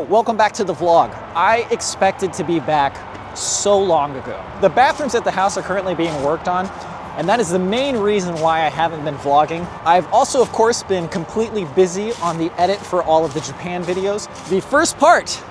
welcome back to the vlog. I expected to be back so long ago. The bathrooms at the house are currently being worked on, and that is the main reason why I haven't been vlogging. I've also, of course, been completely busy on the edit for all of the Japan videos. The first part,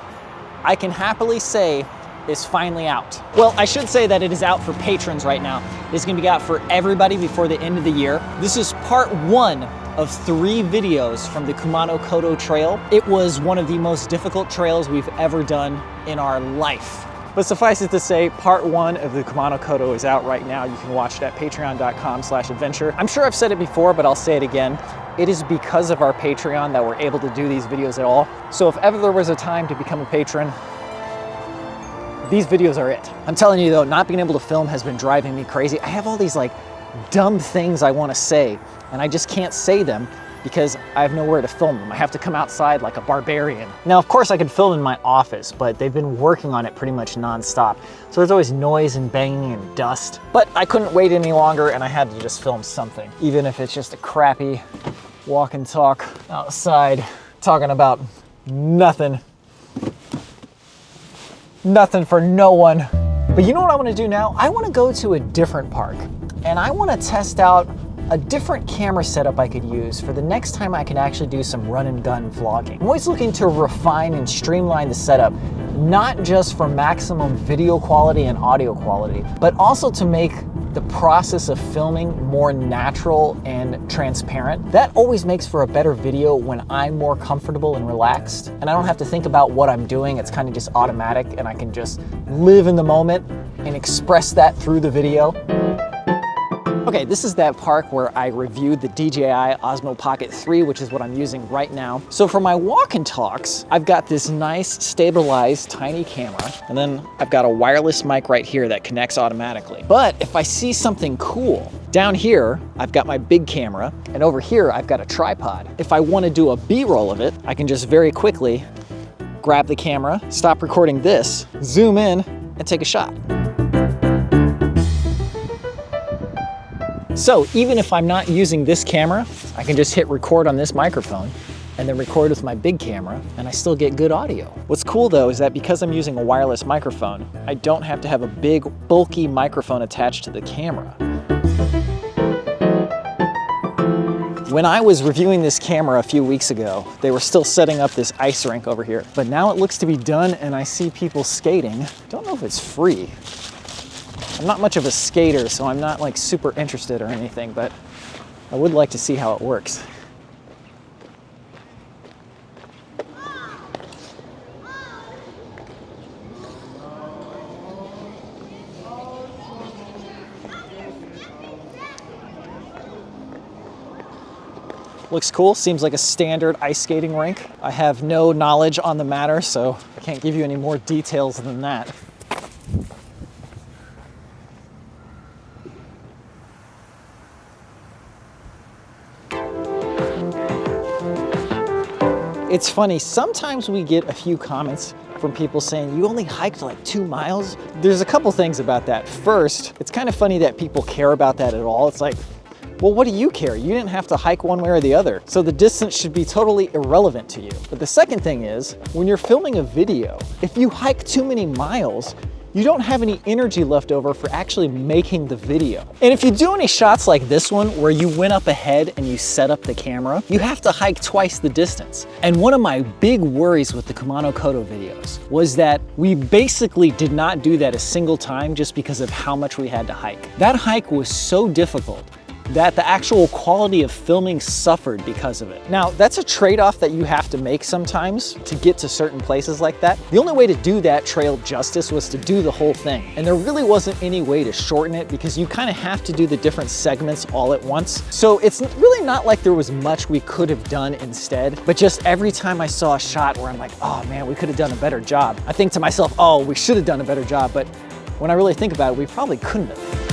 I can happily say, is finally out. Well, I should say that it is out for patrons right now. It's gonna be out for everybody before the end of the year. This is part 1 of 3 videos from the Kumano Koto Trail. It was one of the most difficult trails we've ever done in our life. But suffice it to say, part 1 of the Kumano Koto is out right now. You can watch it at patreon.com/adventure. I'm sure I've said it before, but I'll say it again. It is because of our Patreon that we're able to do these videos at all. So if ever there was a time to become a patron, these videos are it. I'm telling you though, not being able to film has been driving me crazy. I have all these like dumb things I want to say, and I just can't say them because I have nowhere to film them. I have to come outside like a barbarian. Now, of course I could film in my office, but they've been working on it pretty much nonstop. So there's always noise and banging and dust. But I couldn't wait any longer and I had to just film something. Even if it's just a crappy walk and talk outside, talking about nothing. Nothing for no one. But you know what I want to do now? I want to go to a different park and I want to test out a different camera setup I could use for the next time I can actually do some run and gun vlogging. I'm always looking to refine and streamline the setup, not just for maximum video quality and audio quality, but also to make the process of filming more natural and transparent. That always makes for a better video when I'm more comfortable and relaxed, and I don't have to think about what I'm doing. It's kind of just automatic, and I can just live in the moment and express that through the video. Okay, this is that park where I reviewed the DJI Osmo Pocket 3, which is what I'm using right now. So for my walk and talks, I've got this nice stabilized tiny camera, and then I've got a wireless mic right here that connects automatically. But if I see something cool, down here, I've got my big camera, and over here, I've got a tripod. If I want to do a B-roll of it, I can just very quickly grab the camera, stop recording this, zoom in, and take a shot. So even if I'm not using this camera, I can just hit record on this microphone and then record with my big camera and I still get good audio. What's cool though is that because I'm using a wireless microphone, I don't have to have a big bulky microphone attached to the camera. When I was reviewing this camera a few weeks ago, they were still setting up this ice rink over here, but now it looks to be done and I see people skating. Don't know if it's free. I'm not much of a skater, so I'm not like super interested or anything, but I would like to see how it works. Looks cool, seems like a standard ice skating rink. I have no knowledge on the matter, so I can't give you any more details than that. It's funny, sometimes we get a few comments from people saying, you only hiked like 2 miles? There's a couple things about that. First, it's kind of funny that people care about that at all. It's like, well, what do you care? You didn't have to hike one way or the other. So the distance should be totally irrelevant to you. But the second thing is, when you're filming a video, if you hike too many miles, you don't have any energy left over for actually making the video. And if you do any shots like this one, where you went up ahead and you set up the camera, you have to hike twice the distance. And one of my big worries with the Kumano Koto videos was that we basically did not do that a single time just because of how much we had to hike. That hike was so difficult that the actual quality of filming suffered because of it. Now, that's a trade-off that you have to make sometimes to get to certain places like that. The only way to do that trail justice was to do the whole thing. And there really wasn't any way to shorten it because you kind of have to do the different segments all at once. So it's really not like there was much we could have done instead, but just every time I saw a shot where I'm like, oh man, we could have done a better job, I think to myself, oh, we should have done a better job. But when I really think about it, we probably couldn't have.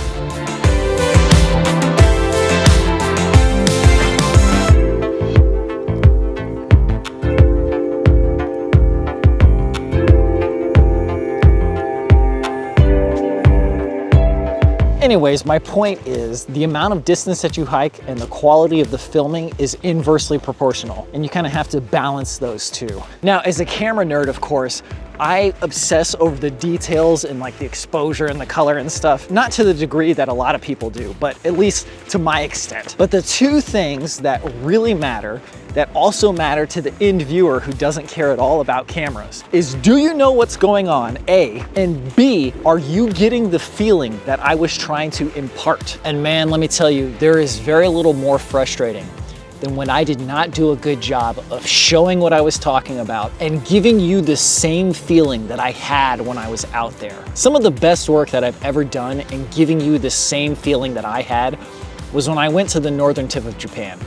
Anyways, my point is the amount of distance that you hike and the quality of the filming is inversely proportional, and you kind of have to balance those two. Now, as a camera nerd, of course, I obsess over the details and like the exposure and the color and stuff, not to the degree that a lot of people do, but at least to my extent. But the two things that really matter, that also matter to the end viewer who doesn't care at all about cameras, is do you know what's going on, A, and B, are you getting the feeling that I was trying to impart? And man, let me tell you, there is very little more frustrating than when I did not do a good job of showing what I was talking about and giving you the same feeling that I had when I was out there. Some of the best work that I've ever done in giving you the same feeling that I had was when I went to the northern tip of Japan.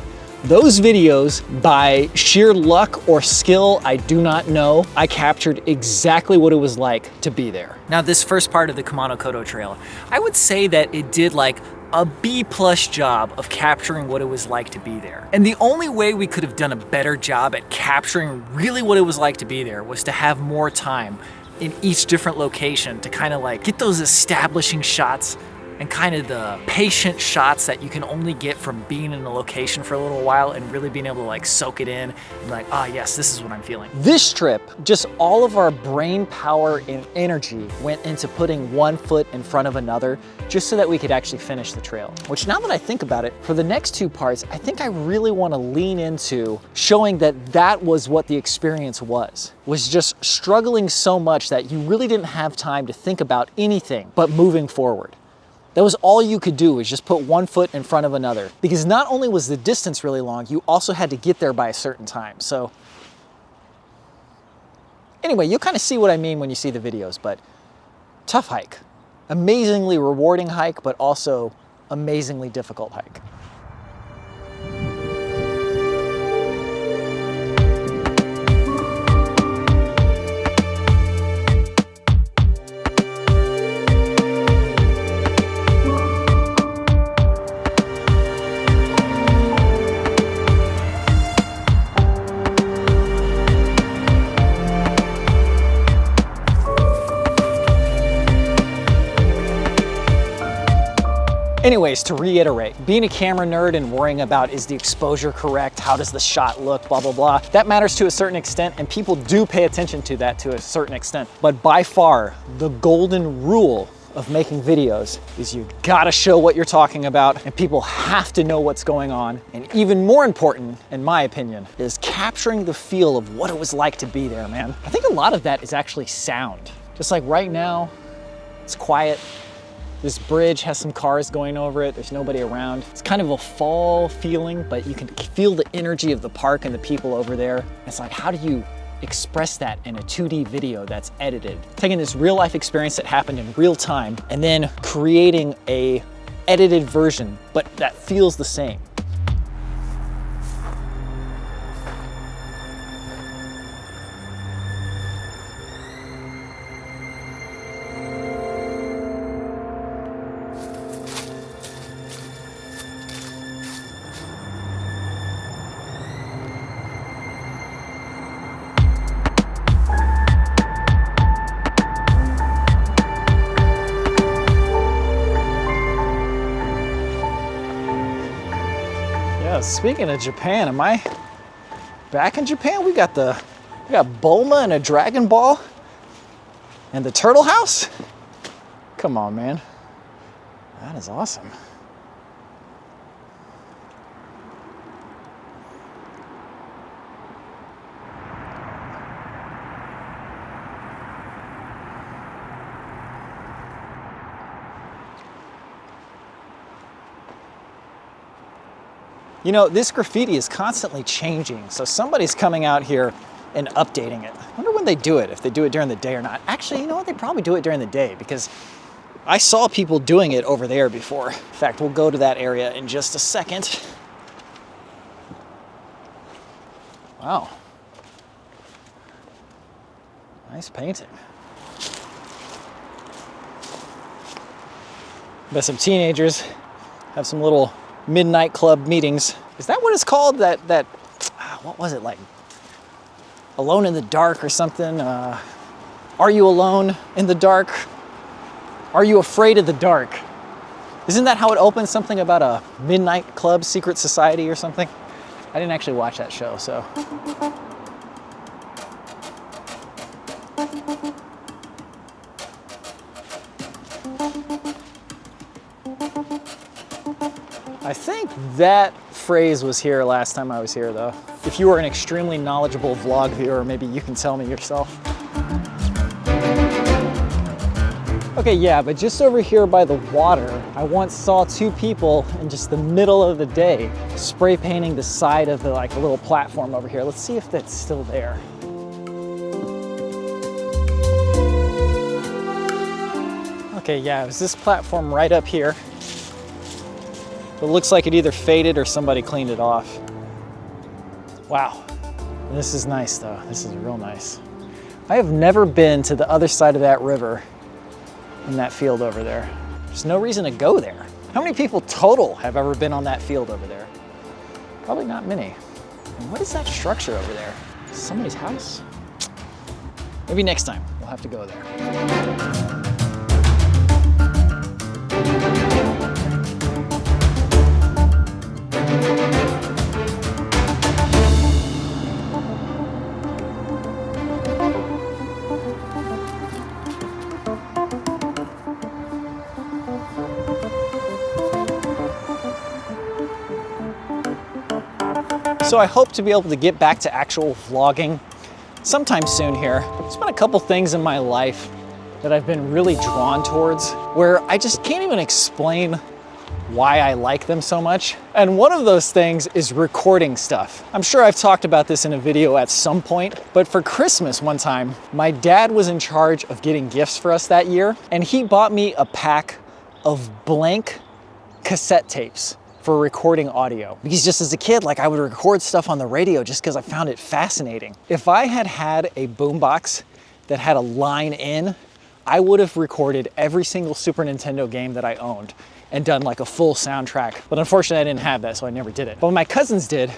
Those videos, by sheer luck or skill, I do not know, I captured exactly what it was like to be there. Now, this first part of the Kumano Kodo Trail, I would say that it did like a B+ job of capturing what it was like to be there. And the only way we could have done a better job at capturing really what it was like to be there was to have more time in each different location to kind of like get those establishing shots and kind of the patient shots that you can only get from being in a location for a little while and really being able to like soak it in and like, ah, yes, this is what I'm feeling. This trip, just all of our brain power and energy went into putting one foot in front of another just so that we could actually finish the trail. Which, now that I think about it, for the next two parts, I think I really want to lean into showing that that was what the experience was just struggling so much that you really didn't have time to think about anything but moving forward. That was all you could do, is just put one foot in front of another. Because not only was the distance really long, you also had to get there by a certain time. So anyway, you'll kind of see what I mean when you see the videos, but tough hike. Amazingly rewarding hike, but also amazingly difficult hike. Anyways, to reiterate, being a camera nerd and worrying about is the exposure correct, how does the shot look, blah, blah, blah, that matters to a certain extent, and people do pay attention to that to a certain extent. But by far, the golden rule of making videos is you gotta show what you're talking about, and people have to know what's going on. And even more important, in my opinion, is capturing the feel of what it was like to be there, man. I think a lot of that is actually sound. Just like right now, it's quiet. This bridge has some cars going over it. There's nobody around. It's kind of a fall feeling, but you can feel the energy of the park and the people over there. It's like, how do you express that in a 2D video that's edited? Taking this real life experience that happened in real time and then creating a edited version, but that feels the same. Speaking of Japan, am I back in Japan? We got Bulma and a Dragon Ball and the Turtle House. Come on, man. That is awesome. You know, this graffiti is constantly changing, so somebody's coming out here and updating it. I wonder when they do it, if they do it during the day or not. Actually, you know what? They probably do it during the day, because I saw people doing it over there before. In fact, we'll go to that area in just a second. Wow. Nice painting. Bet some teenagers have some little midnight club meetings. Is that what it's called? That what was it, like Alone in the Dark or something? Are you alone in the dark? Are you afraid of the dark? Isn't that how it opens? Something about a midnight club, secret society or something? I didn't actually watch that show, so. I think that phrase was here last time I was here though. If you are an extremely knowledgeable vlog viewer, maybe you can tell me yourself. Okay, yeah, but just over here by the water, I once saw two people in just the middle of the day spray painting the side of the like a little platform over here. Let's see if that's still there. Okay, yeah, it was this platform right up here. It looks like it either faded or somebody cleaned it off. Wow, this is nice though. This is real nice. I have never been to the other side of that river in that field over there. There's no reason to go there. How many people total have ever been on that field over there? Probably not many. And what is that structure over there? Somebody's house? Maybe next time we'll have to go there. So I hope to be able to get back to actual vlogging sometime soon here. There's been a couple things in my life that I've been really drawn towards where I just can't even explain why I like them so much. And one of those things is recording stuff. I'm sure I've talked about this in a video at some point, but for Christmas one time, my dad was in charge of getting gifts for us that year, and he bought me a pack of blank cassette tapes for recording audio. Because just as a kid, like I would record stuff on the radio just because I found it fascinating. If I had had a boombox that had a line in, I would have recorded every single Super Nintendo game that I owned and done like a full soundtrack. But unfortunately I didn't have that, so I never did it. But my cousins did,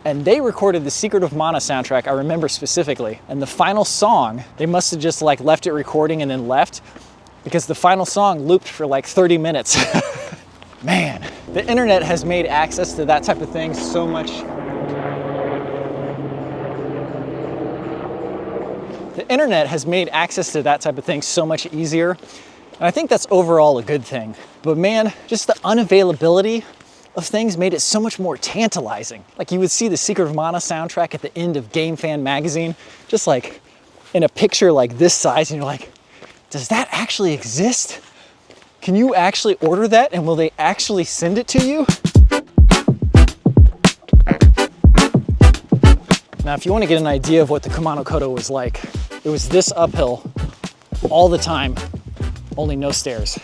and they recorded the Secret of Mana soundtrack, I remember specifically. And the final song, they must have just like left it recording and then left, because the final song looped for like 30 minutes. Man, the internet has made access to that type of thing so much. The internet has made access to that type of thing so much easier. And I think that's overall a good thing. But man, just the unavailability of things made it so much more tantalizing. Like you would see the Secret of Mana soundtrack at the end of Game Fan magazine, just like in a picture like this size, and you're like, does that actually exist? Can you actually order that and will they actually send it to you? Now, if you want to get an idea of what the Kumano Koto was like, it was this uphill all the time, only no stairs.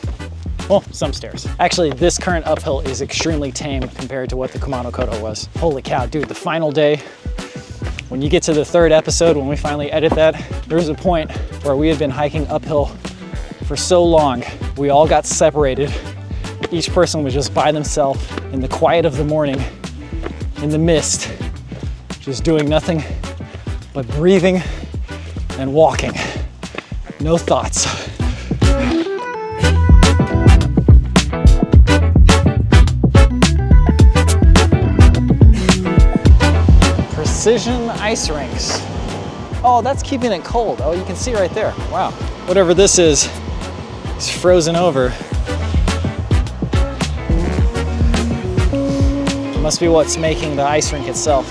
Well, some stairs. Actually, this current uphill is extremely tame compared to what the Kumano Koto was. Holy cow, dude, the final day, when you get to the third episode, when we finally edit that, there was a point where we had been hiking uphill for so long, we all got separated. Each person was just by themselves in the quiet of the morning, in the mist, just doing nothing but breathing and walking. No thoughts. Precision ice rinks. Oh, that's keeping it cold. Oh, you can see right there. Wow. Whatever this is frozen over. It must be what's making the ice rink itself.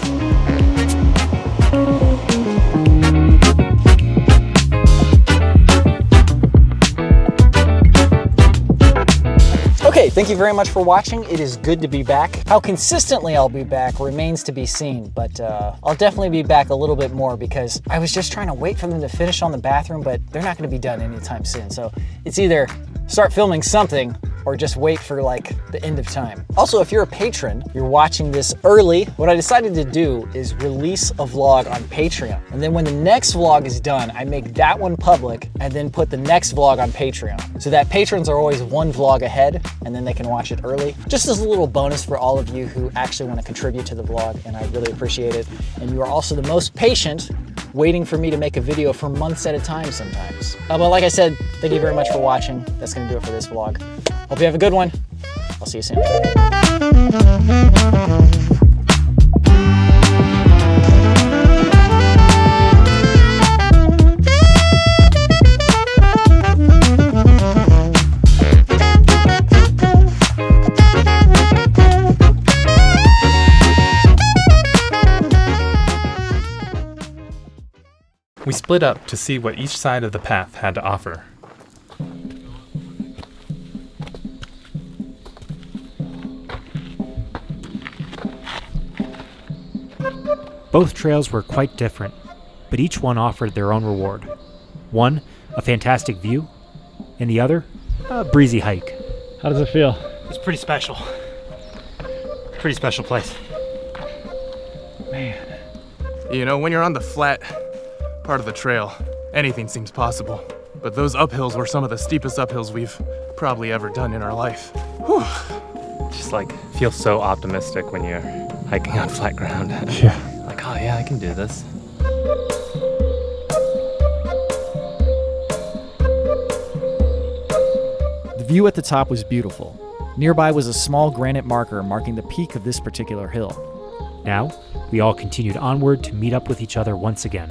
Okay, thank you very much for watching. It is good to be back. How consistently I'll be back remains to be seen, but I'll definitely be back a little bit more because I was just trying to wait for them to finish on the bathroom, but they're not gonna be done anytime soon. So it's either start filming something or just wait for like the end of time. Also, if you're a patron, you're watching this early, what I decided to do is release a vlog on Patreon. And then when the next vlog is done, I make that one public and then put the next vlog on Patreon. So that patrons are always one vlog ahead and then they can watch it early. Just as a little bonus for all of you who actually want to contribute to the vlog, and I really appreciate it. And you are also the most patient, waiting for me to make a video for months at a time sometimes. But like I said, thank you very much for watching. That's gonna do it for this vlog. Hope you have a good one. I'll see you soon. We split up to see what each side of the path had to offer. Both trails were quite different, but each one offered their own reward. One, a fantastic view, and the other, a breezy hike. How does it feel? It's pretty special. Pretty special place. Man. You know, when you're on the flat part of the trail, anything seems possible. But those uphills were some of the steepest uphills we've probably ever done in our life. Whew. Just like feel so optimistic when you're hiking on flat ground. Yeah. Like, oh yeah, I can do this. The view at the top was beautiful. Nearby was a small granite marker marking the peak of this particular hill. Now, we all continued onward to meet up with each other once again.